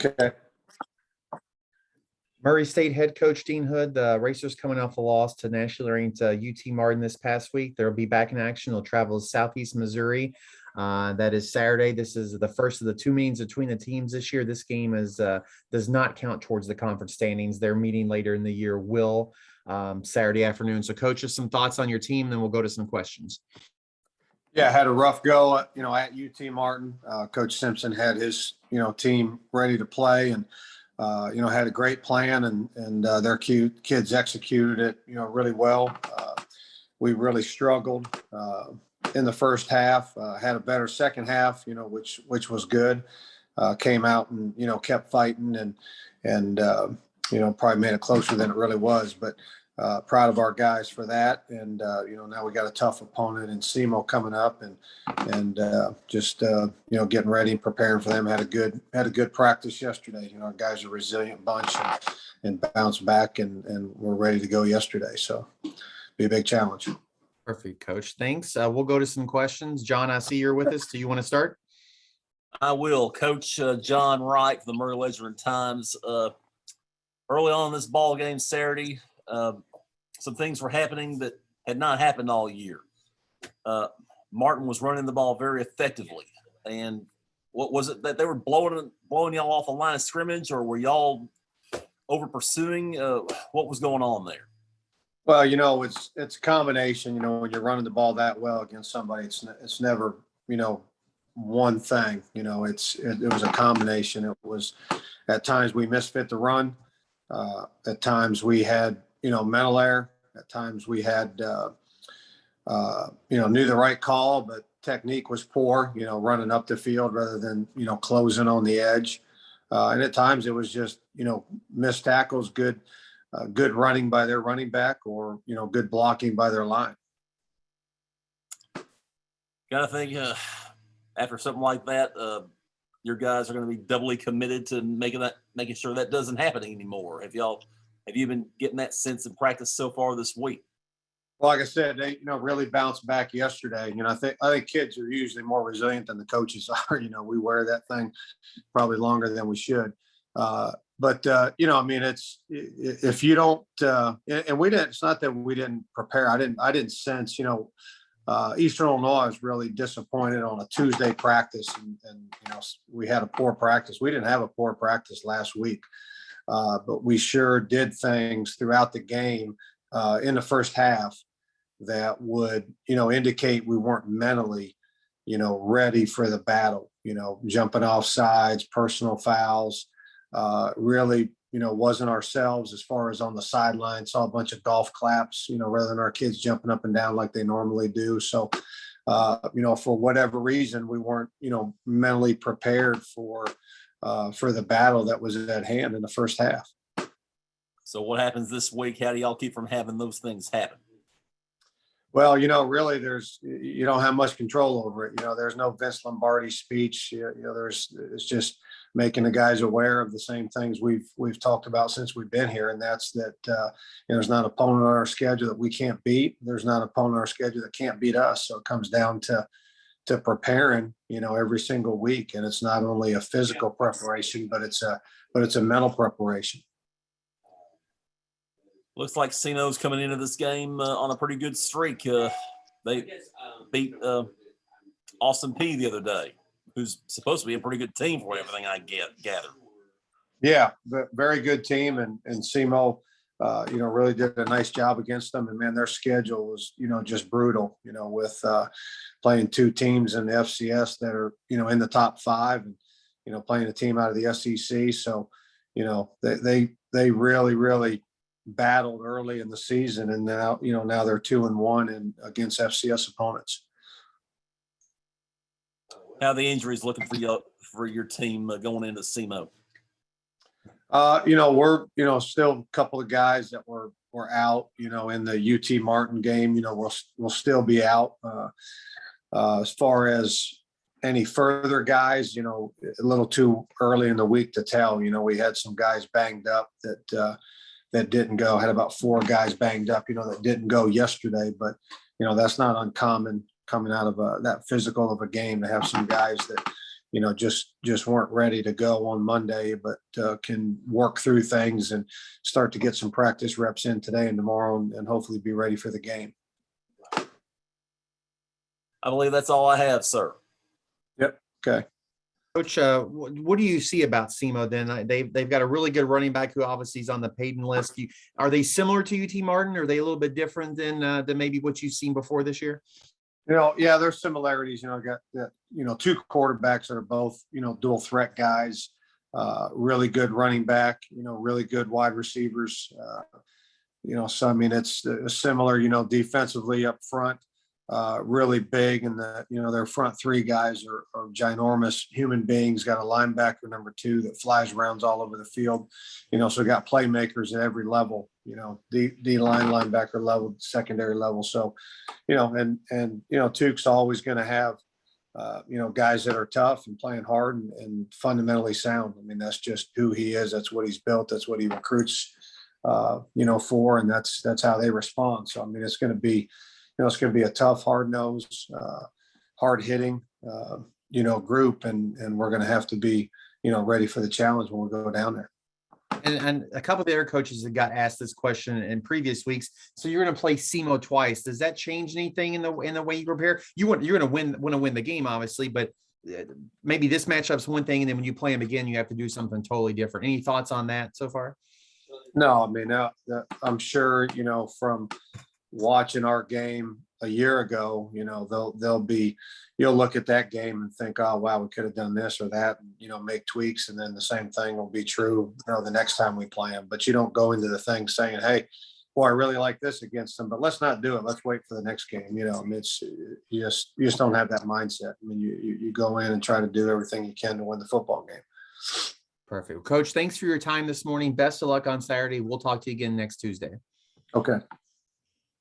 Okay. Murray State head coach Dean Hood, the Racers coming off a loss to nationally ranked UT Martin this past week. They'll be back in action. They'll travel to Southeast Missouri. That is Saturday. This is the first of the two meetings between the teams this year. This game does not count towards the conference standings. Their meeting later in the year will Saturday afternoon. So, Coach, just some thoughts on your team, then we'll go to some questions. Yeah, I had a rough go, at UT Martin. Coach Simpson had his, team ready to play and, had a great plan and their kids executed it, really well. We really struggled in the first half, had a better second half, which was good. Came out and, kept fighting and probably made it closer than it really was. But proud of our guys for that. And, now we got a tough opponent in SEMO coming up and just getting ready and preparing for them. Had a good practice yesterday. Our guys are a resilient bunch and bounced back and we're ready to go yesterday. So be a big challenge. Perfect, Coach. Thanks. We'll go to some questions. John, I see you're with us. Do you want to start? I will. Coach John Wright for the Murray Ledger and Times. Early on in this ball game Saturday, some things were happening that had not happened all year. Martin was running the ball very effectively. And what was it that they were blowing y'all off the line of scrimmage, or were y'all over pursuing? What was going on there? Well, it's a combination. When you're running the ball that well against somebody, it's never one thing. It was a combination. It was at times we misfit the run. At times we had mental error. At times we had knew the right call, but technique was poor. Running up the field rather than closing on the edge. And at times it was just missed tackles, good running by their running back, or good blocking by their line. Gotta think after something like that, your guys are going to be doubly committed to making sure that doesn't happen anymore. Have you been getting that sense in practice so far this week? Well, like I said, they really bounced back yesterday. I think kids are usually more resilient than the coaches are. We wear that thing probably longer than we should. But it's if you don't, and we didn't. It's not that we didn't prepare. I didn't sense. Eastern Illinois was really disappointed on a Tuesday practice, and we had a poor practice. We didn't have a poor practice last week, but we sure did things throughout the game in the first half that would indicate we weren't mentally ready for the battle. Jumping off sides, personal fouls. Really, wasn't ourselves as far as on the sideline. Saw a bunch of golf claps, rather than our kids jumping up and down like they normally do. So, for whatever reason, we weren't, mentally prepared for the battle that was at hand in the first half. So what happens this week? How do y'all keep from having those things happen? Well, really, you don't have much control over it. There's no Vince Lombardi speech. It's just making the guys aware of the same things we've talked about since we've been here, and that's that there's not an opponent on our schedule that we can't beat. There's not an opponent on our schedule that can't beat us. So it comes down to preparing, every single week, and it's not only a physical preparation, but it's a mental preparation. Looks like SEMO's coming into this game on a pretty good streak. They beat Austin Peay the other day, who's supposed to be a pretty good team for everything I gather. Yeah, very good team, and SEMO, really did a nice job against them. And man, their schedule was, just brutal. With playing two teams in the FCS that are, in the top five, and playing a team out of the SEC. So, they really battled early in the season, and now they're 2-1 and against FCS opponents. How are the injuries looking for your team going into SEMO? We're still a couple of guys that were out. In the UT Martin game, we'll still be out. As far as any further guys, a little too early in the week to tell. We had some guys banged up that didn't go. Had about 4 guys banged up, that didn't go yesterday. But, that's not uncommon coming out of that physical of a game, to have some guys that, just weren't ready to go on Monday, but can work through things and start to get some practice reps in today and tomorrow, and hopefully be ready for the game. I believe that's all I have, sir. Yep. Okay. Coach, what do you see about SEMO then? They've got a really good running back who obviously is on the Payton list. Are they similar to UT Martin? Or are they a little bit different than maybe what you've seen before this year? Yeah, there's similarities. Got two quarterbacks that are both, dual threat guys, really good running back, really good wide receivers. So, I mean, it's similar, defensively up front, really big. And their front three guys are ginormous human beings. Got a linebacker, number 2, that flies around all over the field, so got playmakers at every level, D line, linebacker level, secondary level. So, and Tuke's always going to have, guys that are tough and playing hard and fundamentally sound. I mean, that's just who he is. That's what he's built. That's what he recruits, for, and that's how they respond. So, I mean, it's going to be, it's going to be a tough, hard-nosed, hard-hitting, group, and we're going to have to be, ready for the challenge when we go down there. And a couple of the other coaches that got asked this question in previous weeks. So you're going to play SEMO twice. Does that change anything in the way you prepare? You're going to win the game, obviously, but maybe this matchup's one thing, and then when you play them again, you have to do something totally different. Any thoughts on that so far? No, I mean, I'm sure, from watching our game a year ago, you'll look at that game and think, oh, wow, we could have done this or that, and, make tweaks. And then the same thing will be true, the next time we play them. But you don't go into the thing saying, hey, boy, I really like this against them, but let's not do it. Let's wait for the next game. I mean, you just don't have that mindset. I mean, you go in and try to do everything you can to win the football game. Perfect. Coach, thanks for your time this morning. Best of luck on Saturday. We'll talk to you again next Tuesday. Okay.